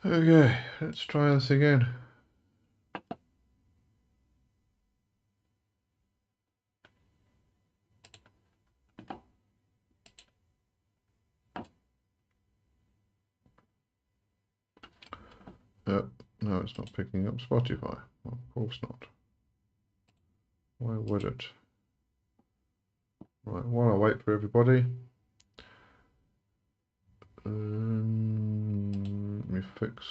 Okay, let's try this again. No, it's not picking up Spotify. Well, of course not. Why would it? Right, while I wait for everybody, let me fix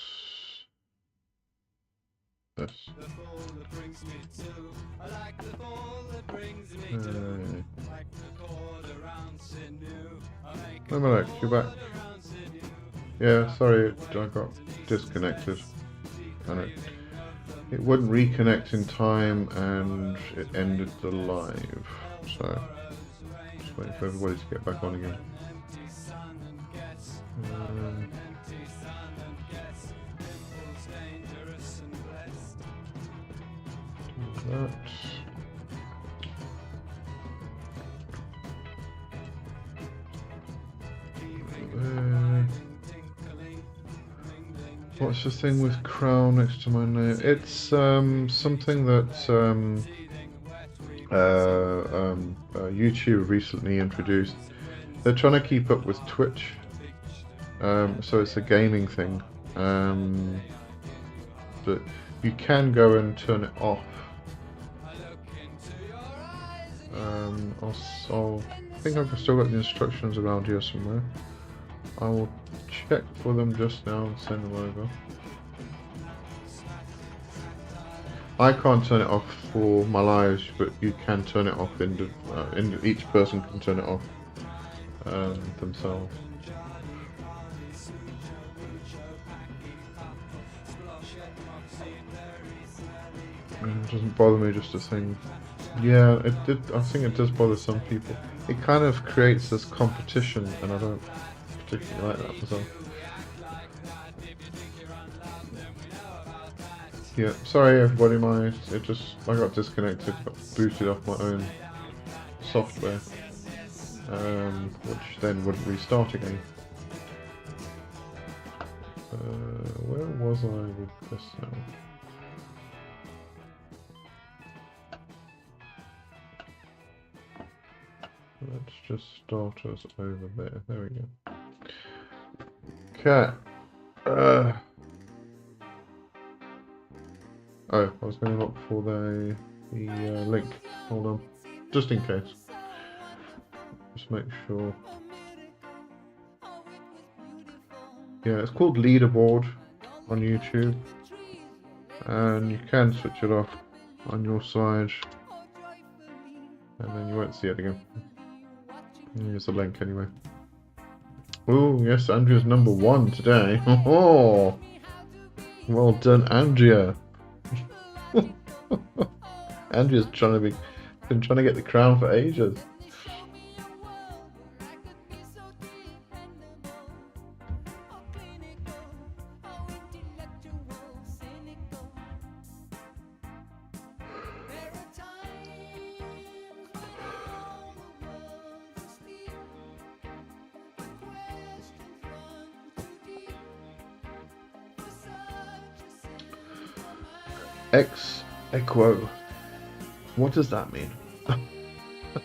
this. Hey, Malek, you're back. Yeah, sorry, I got disconnected, and it wouldn't reconnect in time, and it ended the live. So, just waiting for everybody to get back on again. That. What's the thing with crown next to my name? It's something that YouTube recently introduced. They're trying to keep up with Twitch, so it's a gaming thing. But you can go and turn it off. I think I've still got the instructions around here somewhere. I will check for them just now and send them over. I can't turn it off for my lives, but you can turn it off. Each person can turn it off themselves. It doesn't bother me, just a thing. Yeah, I think it does bother some people. It kind of creates this competition, and I don't particularly like that myself. Yeah, sorry everybody, I got disconnected, got booted off my own software, which then wouldn't restart again. Where was I with this now? Let's just start us over there. There we go. Okay. Oh, I was going to look for the link. Hold on, just in case. Just make sure. Yeah, it's called Leaderboard on YouTube, and you can switch it off on your side, and then you won't see it again. Here's the link anyway. Oh yes, Andrea's #1 today. Oh, well done, Andrea. Andrea's been trying to get the crown for ages. Ex equo. What does that mean? I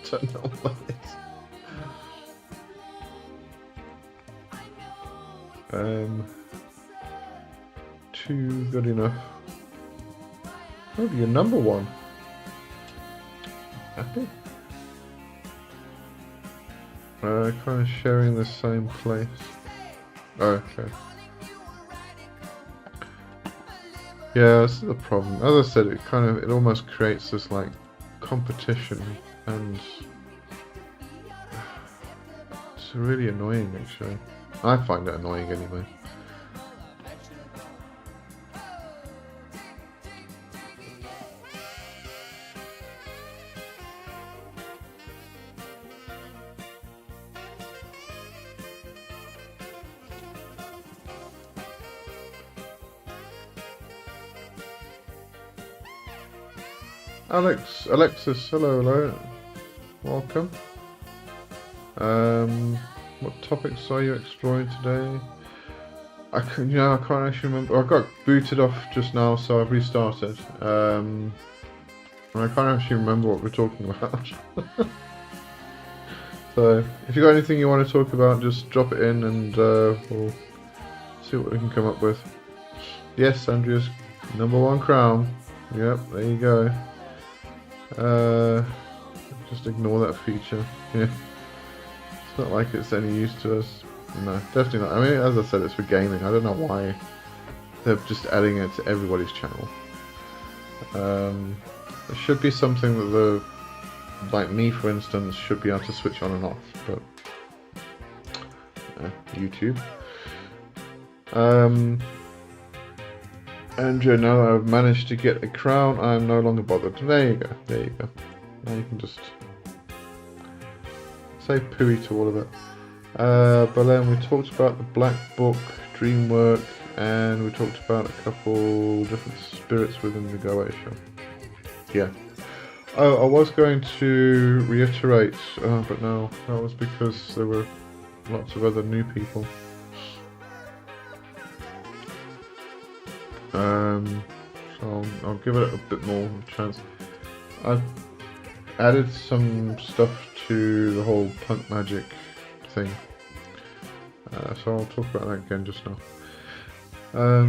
don't know what that is. Too good enough. Oh, you're #1. Happy? Kind of sharing the same place. Okay. Yeah, this is the problem. As I said, it almost creates this like competition, and it's really annoying actually. I find it annoying anyway. Alexis, hello, welcome. What topics are you exploring today? I can't actually remember. I got booted off just now, so I've restarted. And I can't actually remember what we're talking about. So, if you got anything you want to talk about, just drop it in and we'll see what we can come up with. Yes, Andrea's #1 crown. Yep, there you go. Just ignore that feature. Yeah. It's not like it's any use to us. No, definitely not. I mean, as I said, it's for gaming. I don't know why they're just adding it to everybody's channel. It should be something that like me, for instance, should be able to switch on and off, but YouTube. And now I've managed to get a crown, I'm no longer bothered. There you go, there you go. Now you can just say pooey to all of it. But then we talked about the Black Book, Dream Work, and we talked about a couple different spirits within the Go Show. Yeah. Oh, I was going to reiterate, but no, that was because there were lots of other new people. So I'll give it a bit more chance. I've added some stuff to the whole punk magic thing. So I'll talk about that again just now.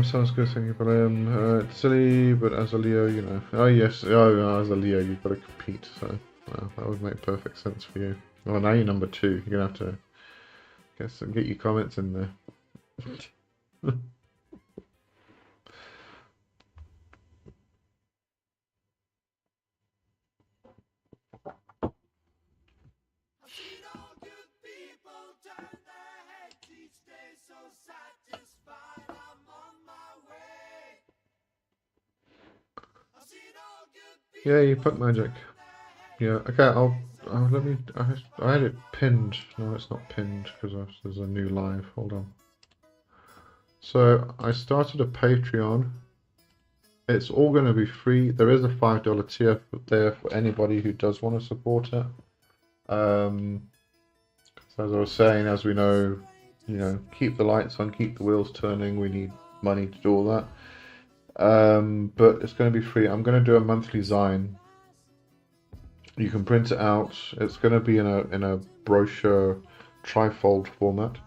Sounds good, thank you, but it's silly, but as a Leo, you know. Oh yes, as a Leo, you've got to compete, so that would make perfect sense for you. Well, now you're #2. You're gonna have to get your comments in there. Yeah, you punk magic. Yeah, okay, let me, I had it pinned. No, it's not pinned because there's a new live. Hold on. So I started a Patreon. It's all going to be free. There is a $5 tier there for anybody who does want to support it. So as I was saying, as we know, keep the lights on, keep the wheels turning. We need money to do all that. But it's going to be free. I'm going to do a monthly Zine. You can print it out. It's going to be in a brochure trifold format.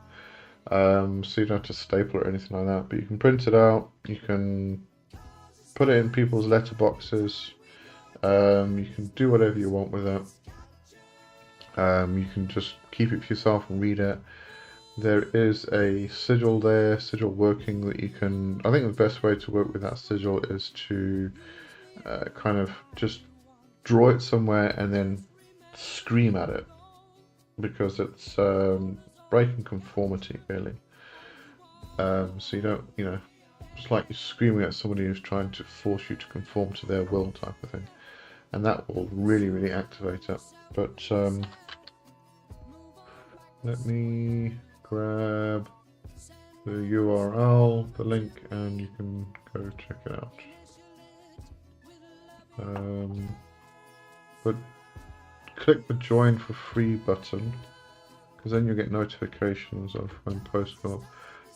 So you don't have to staple it or anything like that. But you can print it out. You can put it in people's letterboxes. You can do whatever you want with it. You can just keep it for yourself and read it. There is a sigil there, sigil working that you can. I think the best way to work with that sigil is to kind of just draw it somewhere and then scream at it, because it's breaking conformity, really. So you don't, it's like you're screaming at somebody who's trying to force you to conform to their will, type of thing, and that will really, really activate it. But let me grab the URL, the link, and you can go check it out. But click the join for free button, because then you'll get notifications of when posts go up.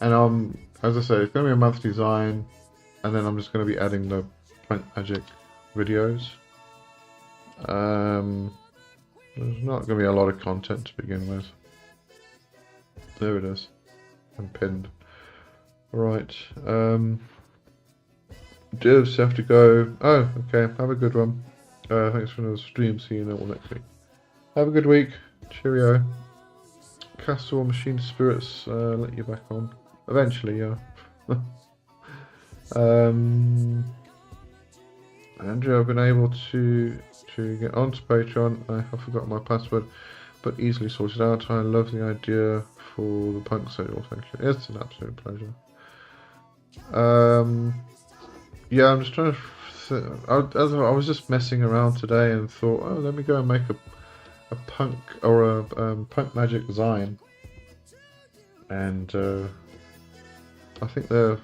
And as I say, it's going to be a monthly design, and then I'm just going to be adding the plant magic videos. There's not going to be a lot of content to begin with. There it is, and pinned. Right. Divs have to go. Oh, okay. Have a good one. Thanks for another stream. See you all next week. Have a good week. Cheerio. Castle Machine Spirits, let you back on. Eventually, yeah. Andrew, I've been able to get onto Patreon. I have forgotten my password, but easily sorted out. I love the idea for the punk sale. Thank you. It's an absolute pleasure. Yeah, I'm just trying to. I was just messing around today and thought, oh, let me go and make a punk or a punk magic design. And I think the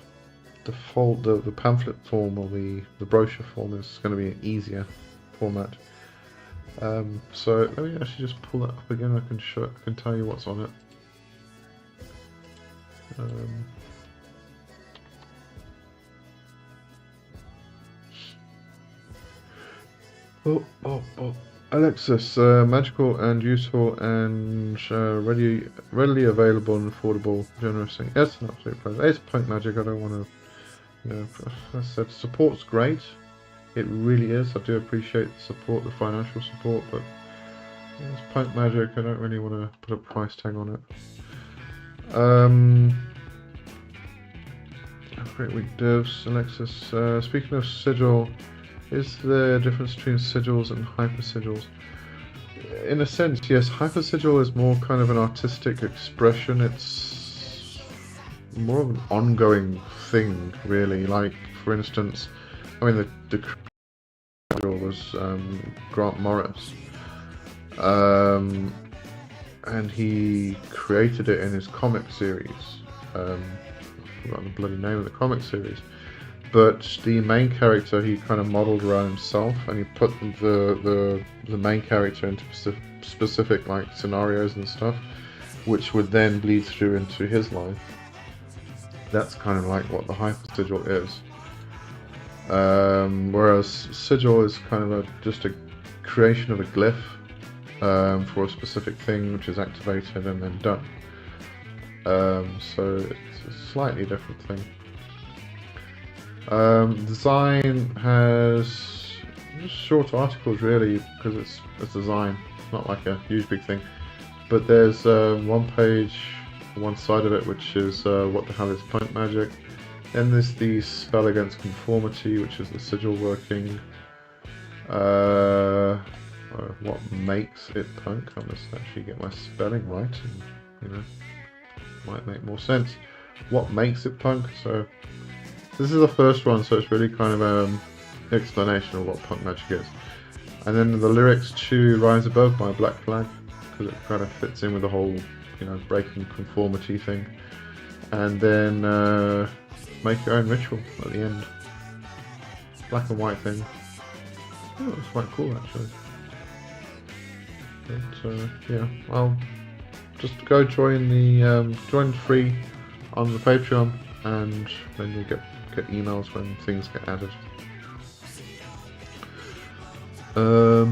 pamphlet form or the brochure form is going to be an easier format. So let me actually just pull that up again. I can tell you what's on it. Oh. Alexis, magical and useful and readily available and affordable, generous thing. It's an absolute pleasure. It's punk magic. I don't want to, as I said, support's great. It really is. I do appreciate the support, the financial support, but it's punk magic. I don't really want to put a price tag on it. Great week, devs. Alexis, speaking of sigil, is there a difference between sigils and hypersigils? In a sense, yes. Hypersigil is more kind of an artistic expression. It's more of an ongoing thing, really. Like, for instance, I mean, the sigil was Grant Morris, and he created it in his comic series. I forgot the bloody name of the comic series. But the main character he kind of modeled around himself, and he put the main character into specific like scenarios and stuff, which would then bleed through into his life. That's kind of like what the hyper sigil is. Whereas sigil is kind of just a creation of a glyph for a specific thing, which is activated and then done. So it's a slightly different thing. Design has just short articles really, because it's design. It's not like a huge big thing. But there's one page, one side of it, which is what the hell is punk magic. Then there's the spell against conformity, which is the sigil working. What makes it punk? I must actually get my spelling right, and might make more sense. What makes it punk? So this is the first one, so it's really kind of an explanation of what punk magic is. And then the lyrics to Rise Above by Black Flag, because it kind of fits in with the whole, breaking conformity thing. And then make your own ritual at the end. Black and white thing. Oh, it's quite cool actually. But yeah, I'll just go join the join free on the Patreon, and then you'll get emails when things get added. Where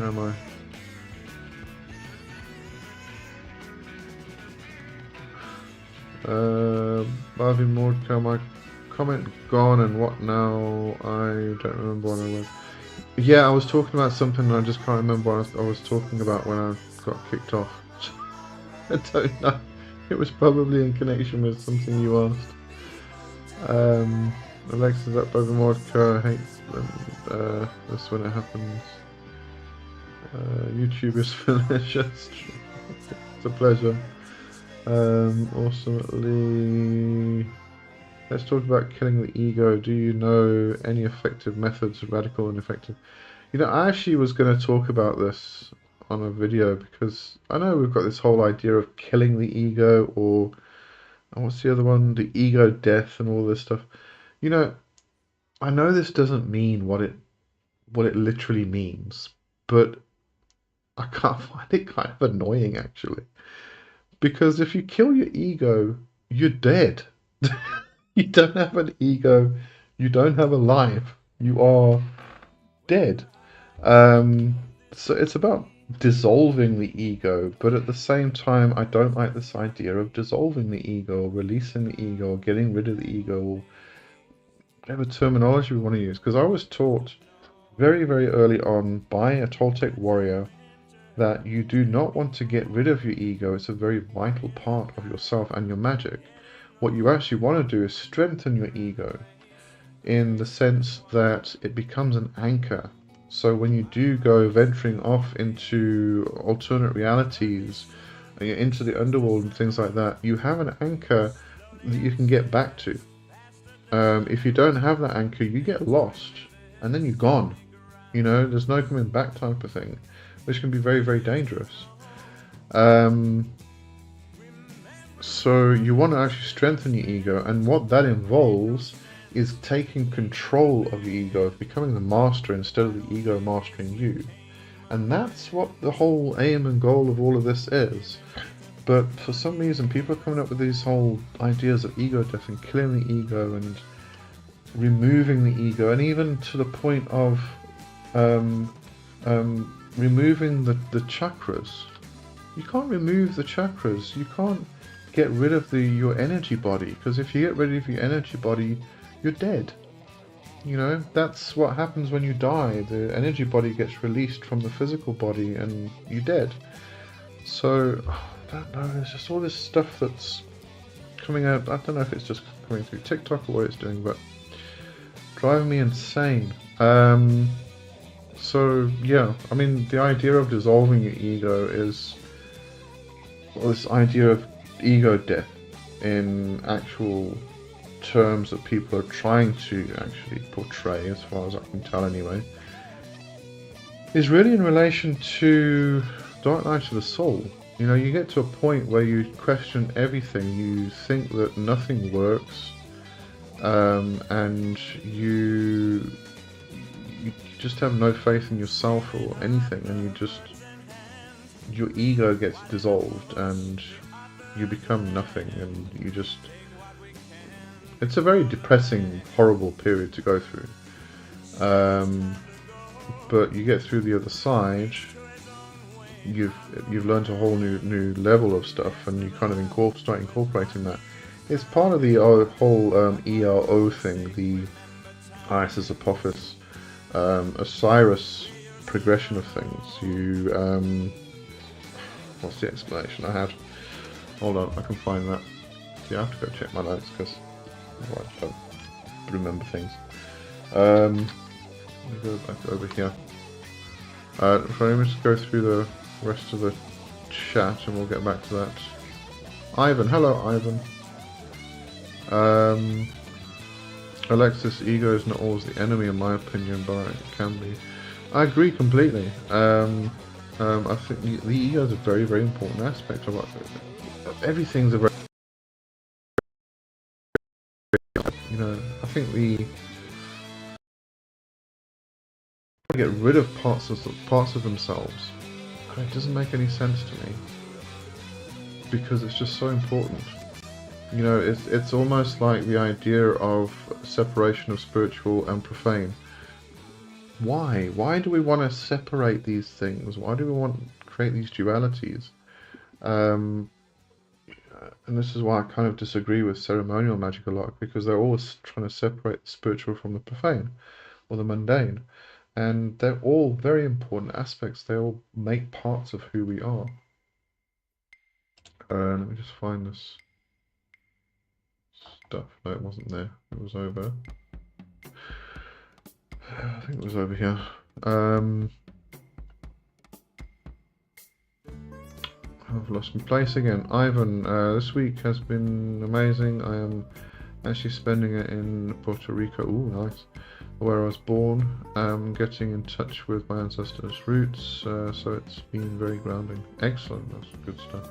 am I? Marvin Mordecai, my comment gone, and what now? I don't remember what I was. Yeah, I was talking about something and I just can't remember what I was talking about when I got kicked off. I don't know. It was probably in connection with something you asked. Alexa's up by the Mordecai hates this when it happens. YouTube is malicious. It's a pleasure. Ultimately, let's talk about killing the ego. Do you know any effective methods, radical and effective? I actually was going to talk about this on a video, because I know we've got this whole idea of killing the ego, or what's the other one? The ego death and all this stuff. I know this doesn't mean what it literally means, but I can't find it kind of annoying actually. Because if you kill your ego, you're dead. You don't have an ego, you don't have a life, you are dead. So it's about dissolving the ego, but at the same time, I don't like this idea of dissolving the ego, or releasing the ego, or getting rid of the ego, or whatever terminology we want to use. Because I was taught very, very early on by a Toltec warrior that you do not want to get rid of your ego. It's a very vital part of yourself and your magic. What you actually want to do is strengthen your ego, in the sense that it becomes an anchor. So when you do go venturing off into alternate realities, into the underworld and things like that, you have an anchor that you can get back to. If you don't have that anchor, you get lost, and then you're gone. There's no coming back type of thing, which can be very, very dangerous. So you want to actually strengthen your ego, and what that involves is taking control of the ego, becoming the master instead of the ego mastering you. And that's what the whole aim and goal of all of this is. But for some reason, people are coming up with these whole ideas of ego death and killing the ego, and removing the ego, and even to the point of removing the chakras. You can't remove the chakras. You can't get rid of your energy body, because if you get rid of your energy body, you're dead. You know, that's what happens when you die. The energy body gets released from the physical body and you're dead. So, I don't know, there's just all this stuff that's coming out. I don't know if it's just coming through TikTok or what it's doing, but driving me insane. So, yeah, I mean, the idea of dissolving your ego is, well, this idea of ego death in actual terms that people are trying to actually portray, as far as I can tell anyway, is really in relation to Dark Night of the Soul. You know, you get to a point where you question everything, you think that nothing works, and you just have no faith in yourself or anything, and your ego gets dissolved and you become nothing, and you just, it's a very depressing, horrible period to go through. But you get through the other side, you've learned a whole new level of stuff, and you kind of start incorporating that. It's part of the whole ERO thing, the Isis Apophis, Osiris progression of things. You what's the explanation I had? Hold on, I can find that. See, I have to go check my notes because I don't remember things. Let me go back over here. So let me just go through the rest of the chat and we'll get back to that. Ivan, hello Ivan. Alexis, ego is not always the enemy in my opinion, but it can be. I agree completely. I think the ego is a very, very important aspect of everything's a very, you know, I think get rid of parts of themselves. It doesn't make any sense to me because it's just so important. You know, it's almost like the idea of separation of spiritual and profane. Why do we want to separate these things? Why do we want to create these dualities? And this is why I kind of disagree with ceremonial magic a lot, because they're always trying to separate the spiritual from the profane or the mundane. And they're all very important aspects. They all make parts of who we are. Let me just find this stuff. No, it wasn't there. It was over. I think it was over here. I've lost my place again. Ivan, this week has been amazing. I am actually spending it in Puerto Rico. Ooh, nice. Where I was born. Getting in touch with my ancestors' roots. So it's been very grounding. Excellent. That's good stuff.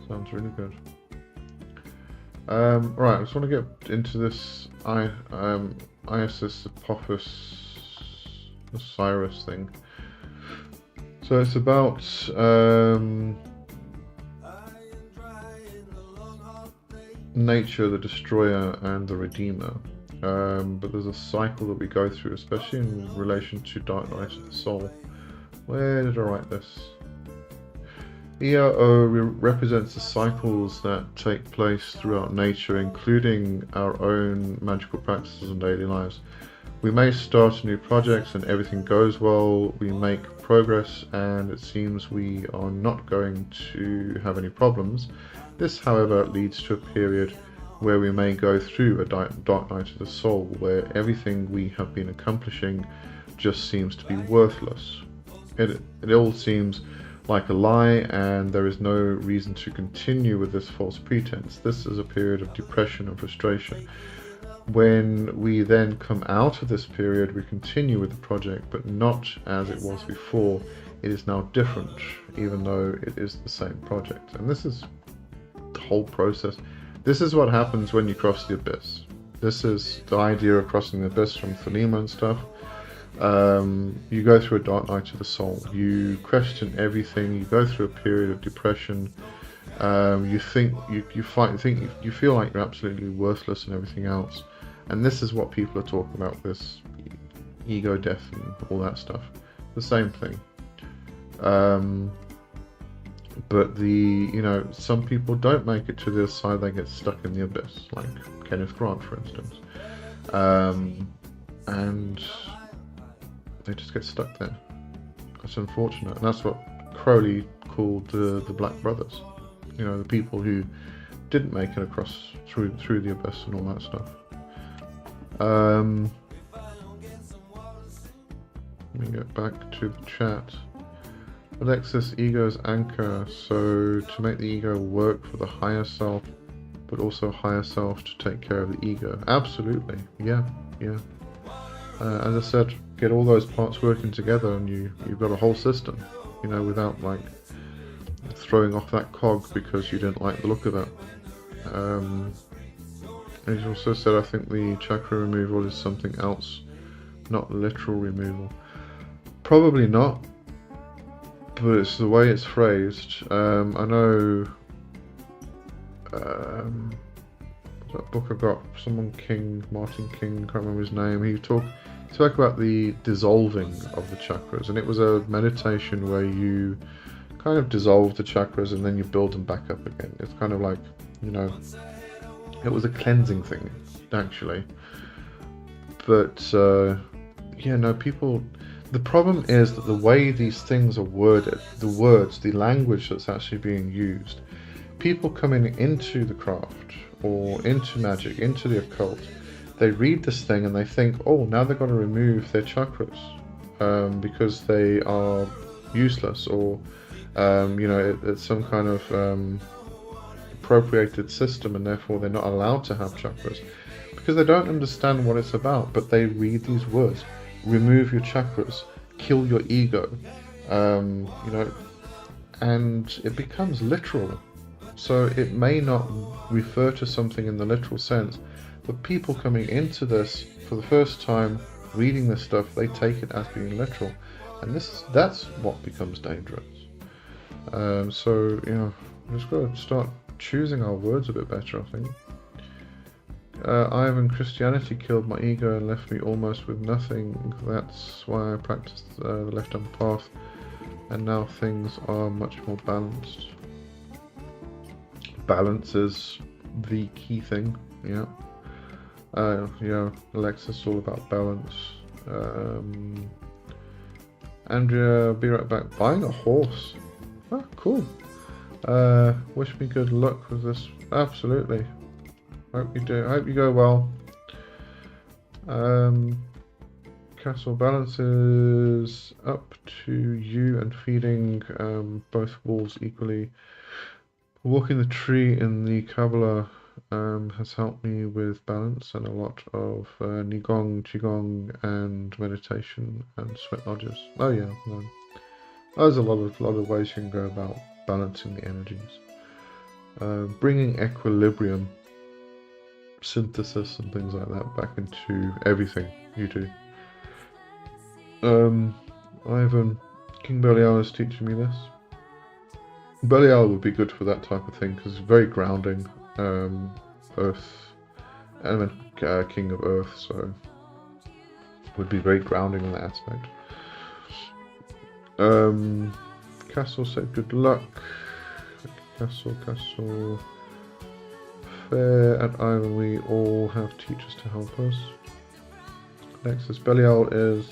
Sounds really good. Right, I just want to get into this Isis Apophis Osiris thing. So it's about nature, the destroyer, and the redeemer. But there's a cycle that we go through, especially in relation to Dark Night of the Soul. Where did I write this? ERO represents the cycles that take place throughout nature, including our own magical practices and daily lives. We may start a new project and everything goes well, we make progress and it seems we are not going to have any problems. This, however, leads to a period where we may go through a dark night of the soul, where everything we have been accomplishing just seems to be worthless. It all seems like a lie, and there is no reason to continue with this false pretense. This is a period of depression and frustration. When we then come out of this period, we continue with the project, but not as it was before. It is now different, even though it is the same project. And this is the whole process. This is what happens when you cross the abyss. This is the idea of crossing the abyss from Thelema and stuff. You go through a dark night of the soul. You question everything. You go through a period of depression. You think you feel like you're absolutely worthless and everything else. And this is what people are talking about, this ego death and all that stuff. The same thing. But some people don't make it to the other side, they get stuck in the abyss, like Kenneth Grant, for instance. And they just get stuck there. That's unfortunate, and that's what Crowley called the Black Brothers. The people who didn't make it across through the abyss and all that stuff. Let me get back to the chat. Alexis, ego's anchor, so to make the ego work for the higher self, but also higher self to take care of the ego. Absolutely, yeah. As I said, get all those parts working together and you've got a whole system, without like throwing off that cog because you didn't like the look of it. As you also said, I think the chakra removal is something else, not literal removal. Probably not, but it's the way it's phrased. I know that book I got, Martin King, can't remember his name, he spoke about the dissolving of the chakras, and it was a meditation where you kind of dissolve the chakras and then you build them back up again. It's kind of like, it was a cleansing thing, actually. But people, the problem is that the way these things are worded, the words, the language that's actually being used, people coming into the craft or into magic, into the occult, they read this thing and they think, oh, now they've got to remove their chakras because they are useless, or it's some kind of appropriated system and therefore they're not allowed to have chakras because they don't understand what it's about. But they read these words: remove your chakras, kill your ego, and it becomes literal. So it may not refer to something in the literal sense, but people coming into this for the first time, reading this stuff, they take it as being literal, and that's what becomes dangerous. So we've just got to start choosing our words a bit better, I think. Ivan, Christianity killed my ego and left me almost with nothing. That's why I practiced the left-hand path, and now things are much more balanced. Balance is the key thing, yeah. Alexis, all about balance. Andrea, be right back. Buying a horse. Oh, cool. Wish me good luck with this. Absolutely. Hope you do. Hope you go well. Castle, balance is up to you and feeding both wolves equally. Walking the tree in the Kabbalah has helped me with balance and a lot of Nigong, Qigong, and meditation and sweat lodges. Oh yeah, no. There's a lot of ways you can go about balancing the energies. Bringing equilibrium, synthesis and things like that back into everything you do. Ivan, King Belial is teaching me this. Belial would be good for that type of thing because it's very grounding. Earth, element, king of earth, so would be very grounding in that aspect. Castle said good luck. Castle. Fair and Ivan, we all have teachers to help us. Nexus, Belial is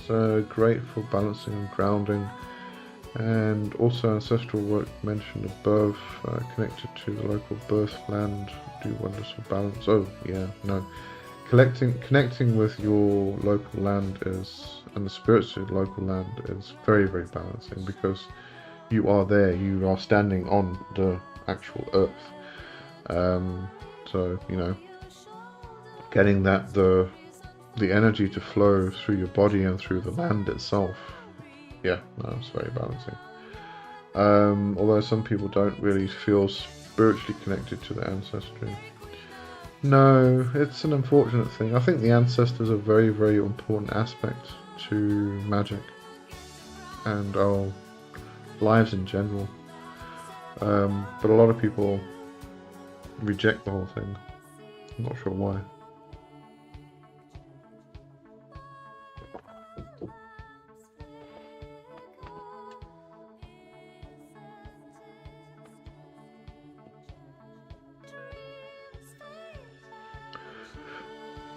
great for balancing and grounding, and also ancestral work mentioned above, connected to the local birth land, do wonders for balance. Oh yeah, no. Connecting with your local land and the spirits of your local land is very, very balancing, because you are there, you are standing on the actual earth. So, getting the energy to flow through your body and through the land itself, yeah, no, it's very balancing. Although some people don't really feel spiritually connected to their ancestry. No, it's an unfortunate thing. I think the ancestors are a very, very important aspect to magic and our lives in general. But a lot of people reject the whole thing. I'm not sure why.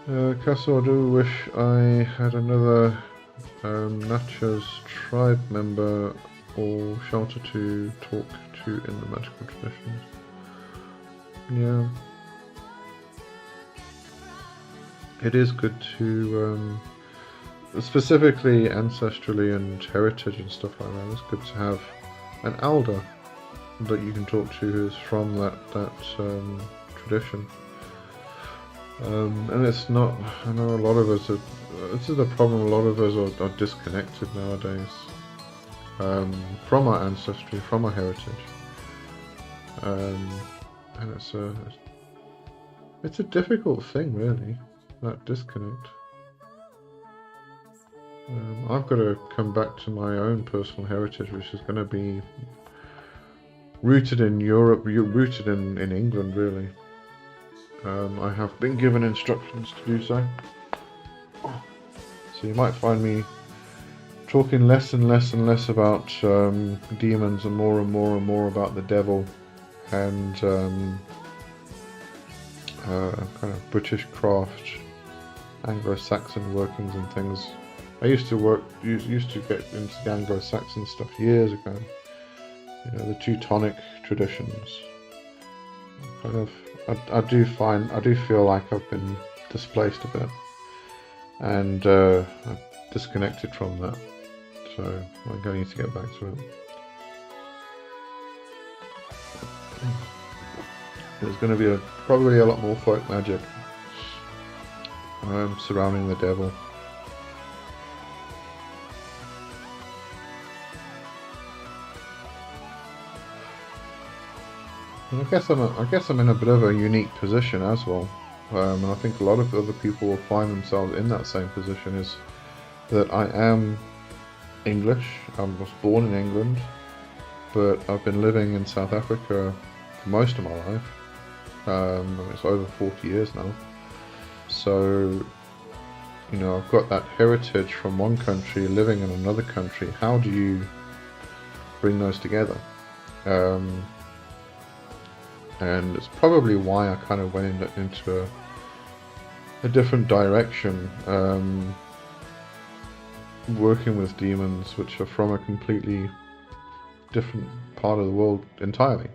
Castle, I do wish I had another Natchez tribe member or shelter to talk to in the magical traditions. Yeah. It is good to, specifically ancestrally and heritage and stuff like that, it's good to have an elder that you can talk to who's from that tradition. And it's not, I know a lot of us are, this is the problem, a lot of us are disconnected nowadays from our ancestry, from our heritage. And it's a difficult thing, really, that disconnect. I've got to come back to my own personal heritage, which is going to be rooted in Europe, rooted in England, really. I have been given instructions to do so. So you might find me talking less and less and less about demons and more about the devil and kind of British craft, Anglo-Saxon workings and things. I used to get into the Anglo-Saxon stuff years ago. You know, the Teutonic traditions. Kind of, I do feel like I've been displaced a bit, and I've disconnected from that. So I'm going to need to get back to it. There's going to be probably a lot more folk magic surrounding the devil. And I guess I'm in a bit of a unique position as well, and I think a lot of other people will find themselves in that same position. Is that I am English. I was born in England, but I've been living in South Africa for most of my life. It's over 40 years now. So, you know, I've got that heritage from one country living in another country. How do you bring those together? And it's probably why I kind of went into a different direction, working with demons which are from a completely different part of the world entirely.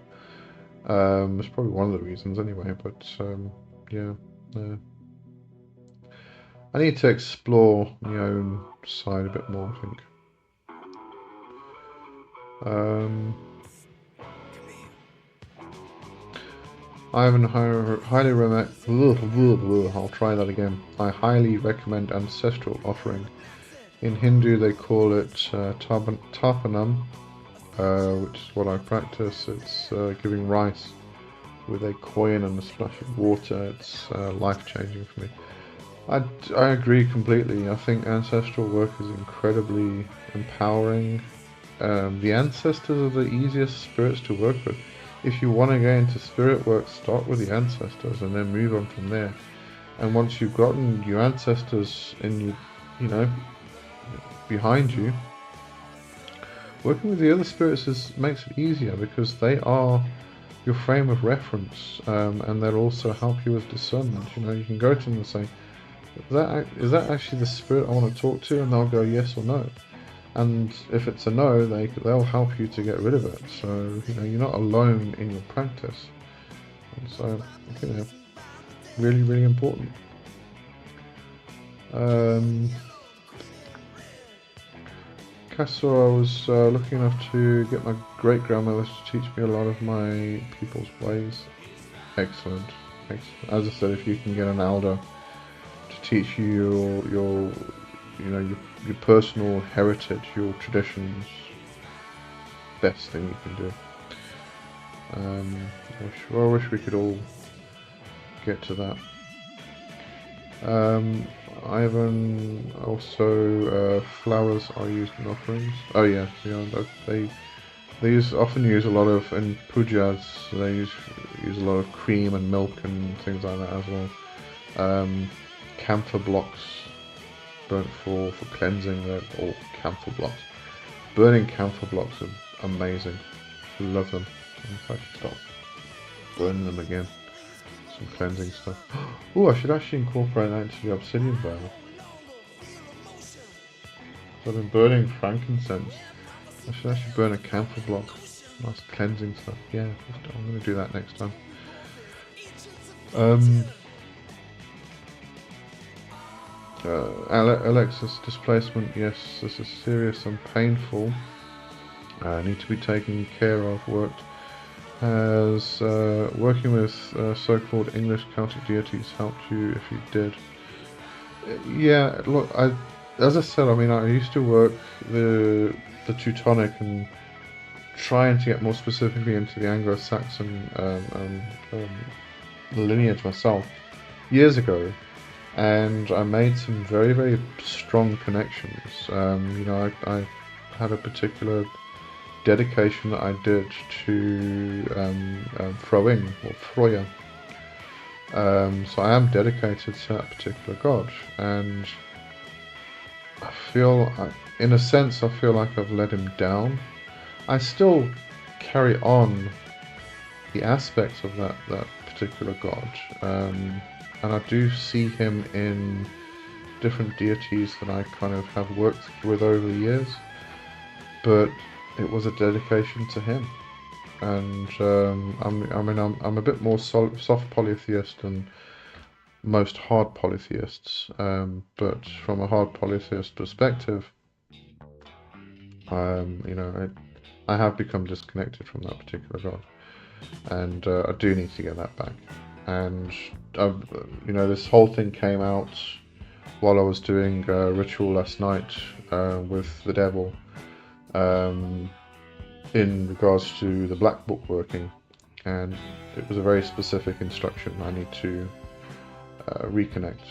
It's probably one of the reasons anyway, but yeah. I need to explore my own side a bit more, I think. Ivan highly I'll try that again. I highly recommend ancestral offering. In Hindu they call it tarpanam, which is what I practice. It's giving rice with a coin and a splash of water. It's life-changing for me. I agree completely. I think ancestral work is incredibly empowering. The ancestors are the easiest spirits to work with. If you want to go into spirit work, start with the ancestors and then move on from there. And once you've gotten your ancestors in, you know, behind you, working with the other spirits makes it easier because they are your frame of reference, and they'll also help you with discernment. You know, you can go to them and say, is that actually the spirit I want to talk to? And they'll go yes or no. And if it's a no, they'll help you to get rid of it. So, you know, you're not alone in your practice. And so, you know, really, really important. Castle, I was lucky enough to get my great-grandmother to teach me a lot of my people's ways. Excellent. As I said, if you can get an elder to teach you your personal heritage, your traditions, best thing you can do. I wish we could all get to that. Ivan, also flowers are used in offerings. Oh yeah, they often use a lot of, in pujas they use a lot of cream and milk and things like that as well. Camphor blocks burnt for cleansing, or camphor blocks. Burning camphor blocks are amazing. Love them. In fact, stop burning them again. some cleansing stuff. Oh, I should actually incorporate that into the obsidian burner. I've been burning frankincense. I should actually burn a camphor block. Nice cleansing stuff. Yeah, I'm going to do that next time. Alexis displacement. Yes, this is serious and painful. Need to be taken care of. Working with so-called English Celtic deities helped you if you did? Yeah, look, as I said, I mean, I used to work the Teutonic and trying to get more specifically into the Anglo-Saxon lineage myself years ago, and I made some very, very strong connections. You know, I had a particular dedication that I did to Froing or Froya. So I am dedicated to that particular god, and I feel, in a sense, I feel like I've let him down. I still carry on the aspects of that particular god, and I do see him in different deities that I kind of have worked with over the years, but it was a dedication to him. And I'm a bit more soft polytheist than most hard polytheists, but from a hard polytheist perspective, you know, I have become disconnected from that particular god, and I do need to get that back. And you know, this whole thing came out while I was doing a ritual last night with the devil, in regards to the black book working, and it was a very specific instruction. I need to reconnect,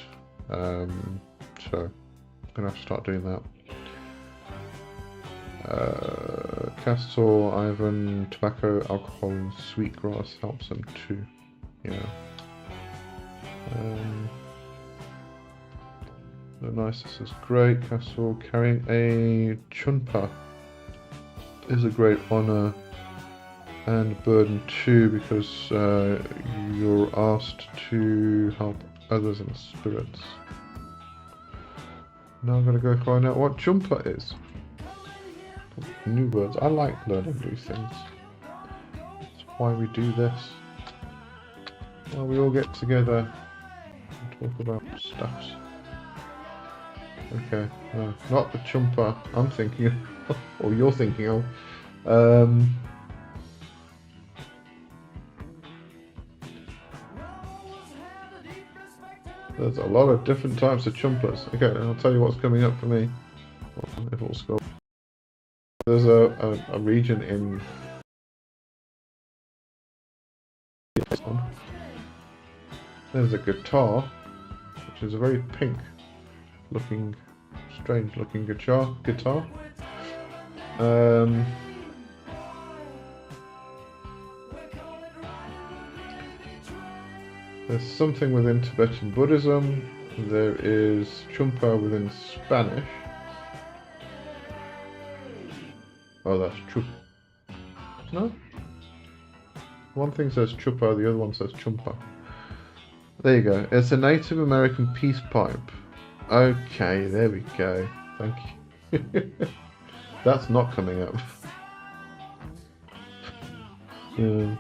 so I'm gonna have to start doing that. Castor, Ivan, tobacco, alcohol, and sweetgrass helps them too. Yeah. Nice, this is great. Castor, carrying a chunpa is a great honor and burden too, because you're asked to help others and spirits. Now I'm going to go find out what jumper is. New words. I like learning new things. That's why we do this. Why we all get together and talk about stuffs. Okay, no, not the chumper I'm thinking of, or you're thinking of. There's a lot of different types of chumpers. Okay, and I'll tell you what's coming up for me. If it'll scroll. There's a region in. There's a guitar, which is a very pink looking, strange looking guitar. There's something within Tibetan Buddhism. There is chumpa within Spanish. Oh, that's chup. No? One thing says chupa, the other one says chumpa. There you go. It's a Native American peace pipe. Okay, there we go. Thank you. That's not coming up. Yeah.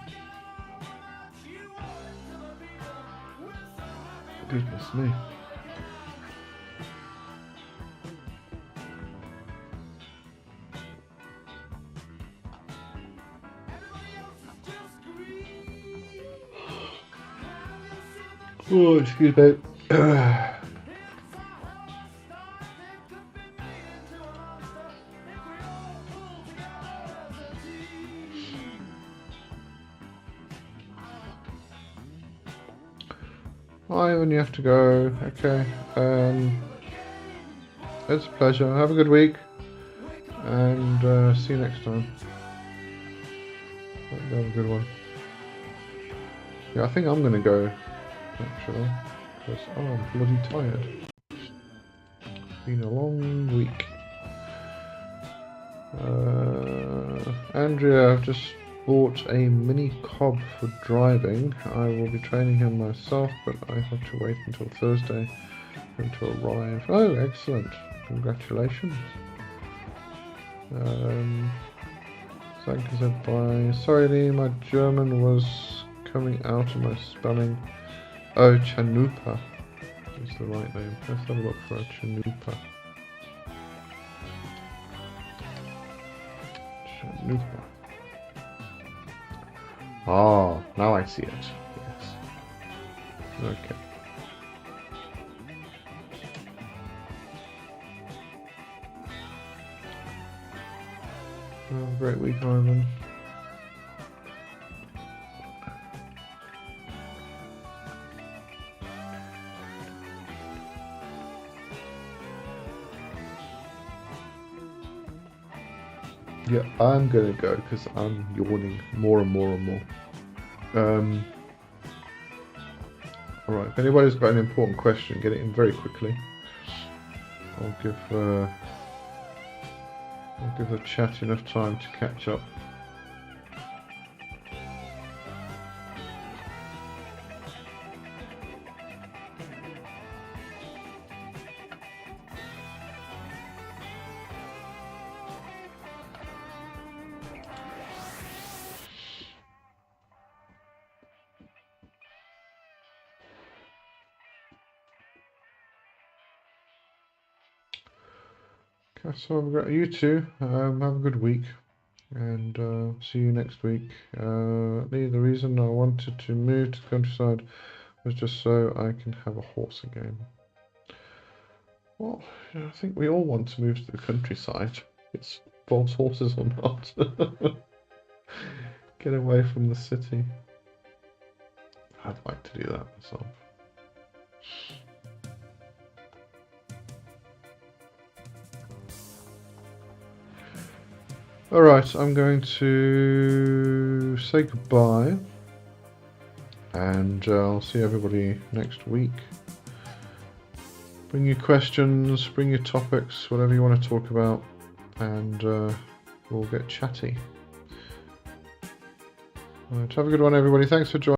Goodness me. Oh, excuse me. Ivan, you have to go. Okay. It's a pleasure. Have a good week. And see you next time. Hope you have a good one. Yeah, I think I'm going to go, actually. Because I'm bloody tired. It's been a long week. Andrea, I've just bought a mini cob for driving. I will be training him myself, but I have to wait until Thursday for him to arrive. Oh, excellent. Congratulations. Thank you, said bye. Sorry, Lee, my German was coming out of my spelling. Oh, Chanupa is the right name. Let's have a look for a Chanupa. Chanupa. Ah, now I see it. Yes. Okay. Oh, great week, Ivan. Yeah, I'm gonna go because I'm yawning more and more and more. Alright, if anybody's got an important question, get it in very quickly. I'll give the chat enough time to catch up. Okay, so I've got you two. Have a good week, and see you next week. Lee, the reason I wanted to move to the countryside was just so I can have a horse again. Well, I think we all want to move to the countryside. It's false horses or not. Get away from the city. I'd like to do that myself. Alright, I'm going to say goodbye, and I'll see everybody next week. Bring your questions, bring your topics, whatever you want to talk about, and we'll get chatty. Right, have a good one, everybody. Thanks for joining.